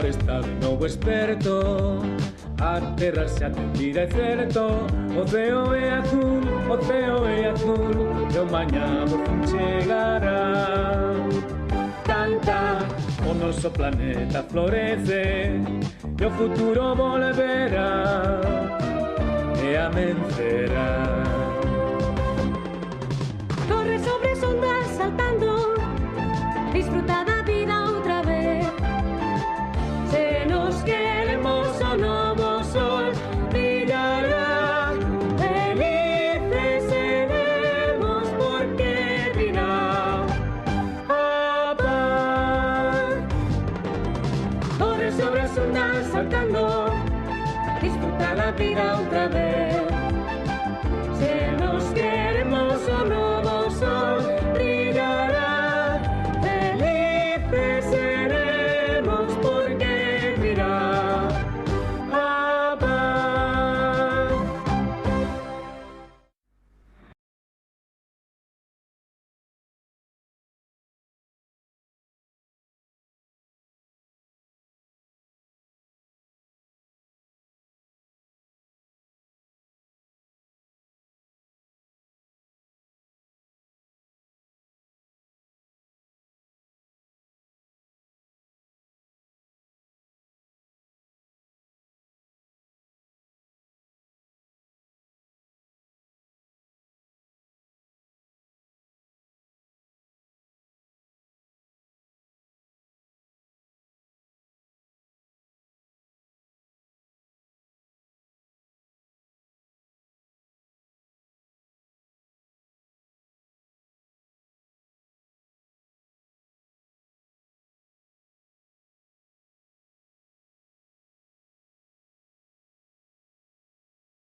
está de novo esperto. A terra se atendida é certo. O ceo é azul, o ceo é azul, e o mañá por fin chegará. Canta, o noso planeta florece, e o futuro volverá, e amencerá. Corre sobre as ondas saltando, disfruta da vida outra vez. Se nos queremos o novo sol brillará, felices seremos porque virá a paz. Corre sobre as ondas saltando, disfruta da vida outra vez.